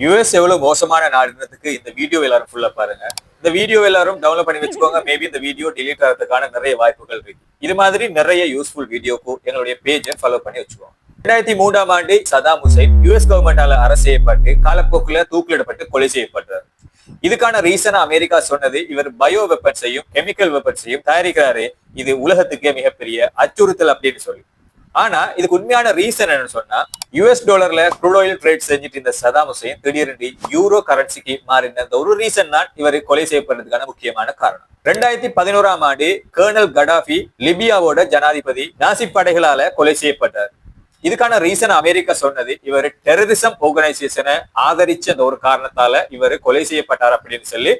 US எவ்வளவு மோசமான நாடுன்றதுக்கு இந்த வீடியோ எல்லாரும் ஃபுல்லா பாருங்க. இந்த வீடியோ எல்லாரும் டவுன்லோட் பண்ணி வச்சுக்கோங்க. மேபி இந்த வீடியோ டிலீட் ஆகிறதுக்கான நிறைய வாய்ப்புகள் இருக்கு. இது மாதிரி நிறைய யூஸ்ஃபுல் வீடியோக்கு எங்களுடைய பேஜை ஃபாலோ பண்ணி வச்சுக்கோங்க. 2003ஆம் ஆண்டு சதாம் ஹுசைன் யுஎஸ் கவர்மெண்டால அரசு செய்யப்பட்டு காலப்போக்குல தூக்கிலிடப்பட்டு கொலை செய்யப்பட்டார். இதுக்கான ரீசனா அமெரிக்கா சொன்னது, இவர் பயோ வெப்பன்ஸையும் கெமிக்கல் வெப்பன்ஸையும் தயாரிக்கிறாரு, இது உலகத்துக்கே மிகப்பெரிய அச்சுறுத்தல் அப்படின்னு சொல்லி. ஆனா இதுக்கு உண்மையான ரீசன் என்னன்னு சொன்னா, யுஎஸ் டாலர்ல க்ரூட் ஆயில் ட்ரேட் செஞ்சுட்டு இந்த சதாம் ஹுசைன் திடீரென்று யூரோ கரன்சிக்கு மாறின இந்த ஒரு ரீசன் தான் இவர் கொலை செய்யப்படுறதுக்கான முக்கியமான காரணம். 2011ஆம் ஆண்டு கர்னல் கடாஃபி லிபியாவோட ஜனாதிபதி நாசி படைகளால கொலை செய்யப்பட்டார். இதுக்கான ரீசன் அமெரிக்கா சொன்னது, இவர் டெரரிசம் ஆர்கனைசேஷனை ஆதரிச்ச அந்த ஒரு காரணத்தால இவர் கொலை செய்யப்பட்டார் அப்படின்னு சொல்லி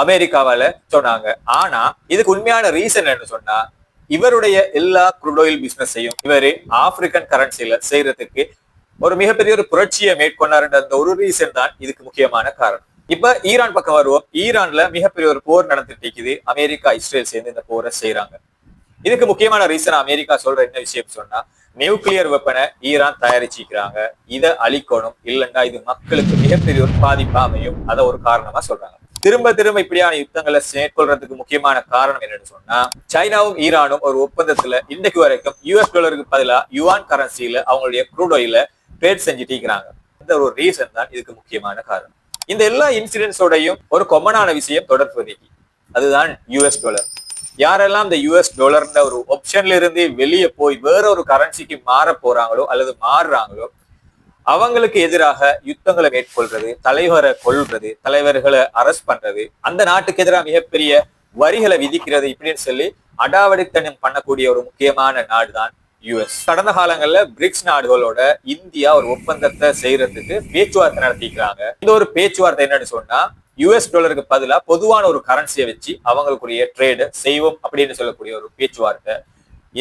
அமெரிக்காவால சொன்னாங்க. ஆனா இதுக்கு உண்மையான ரீசன் என்ன சொன்னா, இவருடைய எல்லா க்ரூட் ஆயில் பிசினஸையும் இவரு ஆப்பிரிக்கன் கரன்சில செய்யறதுக்கு ஒரு மிகப்பெரிய ஒரு புரட்சியை மேற்கொண்டாருன்ற அந்த ஒரு ரீசன் தான் இதுக்கு முக்கியமான காரணம். இப்ப ஈரான் பக்கம் வருவோம். ஈரான்ல மிகப்பெரிய ஒரு போர் நடந்துட்டு இருக்குது. அமெரிக்கா இஸ்ரேல் சேர்ந்து இந்த போரை செய்யறாங்க. இதுக்கு முக்கியமான ரீசன் அமெரிக்கா சொல்ற என்ன விஷயம் சொன்னா, நியூக்ளியர் வெப்பனை ஈரான் தயாரிச்சுக்கிறாங்க, இதை அழிக்கணும், இல்லைன்னா இது மக்களுக்கு மிகப்பெரிய ஒரு பாதிப்பா அமையும், அதை ஒரு காரணமா சொல்றாங்க. திரும்ப இப்படியான யுத்தங்களை மேற்கொள்றதுக்கு முக்கியமான காரணம் என்னன்னு சொன்னா, சைனாவும் ஈரானும் ஒரு ஒப்பந்தத்துல இன்றைக்கு வரைக்கும் யுஎஸ் டாலருக்கு பதிலா யுவான் கரன்சியில அவங்களுடைய க்ரூட் ஆயில ட்ரேட் செஞ்சுட்டு இருக்கிறாங்க. இந்த ஒரு ரீசன் தான் இதுக்கு முக்கியமான காரணம். இந்த எல்லா இன்சிடென்ட்ஸோடையும் ஒரு கொமனான விஷயம் தொடர்பு, அதுதான் யுஎஸ் டாலர். யாரெல்லாம் இந்த யுஎஸ் டாலர்ன்ற ஒரு ஆப்ஷன்ல இருந்து வெளியே போய் வேற ஒரு கரன்சிக்கு மாற போறாங்களோ அல்லது மாறுறாங்களோ, அவங்களுக்கு எதிராக யுத்தங்களை மேற்கொள்றது, தலைவரை கொள்றது, தலைவர்களை அரெஸ்ட் பண்றது, அந்த நாட்டுக்கு எதிராக மிகப்பெரிய வரிகளை விதிக்கிறது, இப்படின்னு சொல்லி அடாவடித்தனம் பண்ணக்கூடிய ஒரு முக்கியமான நாடு தான் யுஎஸ். கடந்த காலங்கள்ல பிரிக்ஸ் நாடுகளோட இந்தியா ஒரு ஒப்பந்தத்தை செய்யறதுக்கு பேச்சுவார்த்தை நடத்திக்கிறாங்க. இந்த ஒரு பேச்சுவார்த்தை என்னன்னு சொன்னா, யுஎஸ் டாலருக்கு பதிலா பொதுவான ஒரு கரன்சியை வச்சு அவங்களுக்குரிய ட்ரேடு செய்வோம் அப்படின்னு சொல்லக்கூடிய ஒரு பேச்சுவார்த்தை.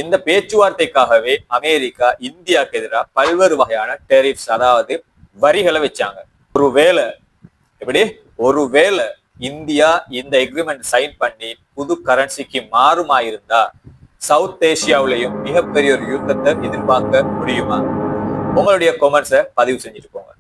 இந்த பேச்சுவார்த்தைக்காகவே அமெரிக்கா இந்தியாவுக்கு எதிராக பல்வேறு வகையான டெரிஃப்ஸ், அதாவது வரிகளை வச்சாங்க. ஒருவேளை இந்தியா இந்த எக்ரிமெண்ட் சைன் பண்ணி புது கரன்சிக்கு மாறுமாயிருந்தா சவுத் ஏசியாவிலையும் மிகப்பெரிய ஒரு யுத்தத்தை எதிர்பார்க்க முடியுமா? உங்களுடைய கமெண்ட்ஸை பதிவு செஞ்சுட்டு போங்க.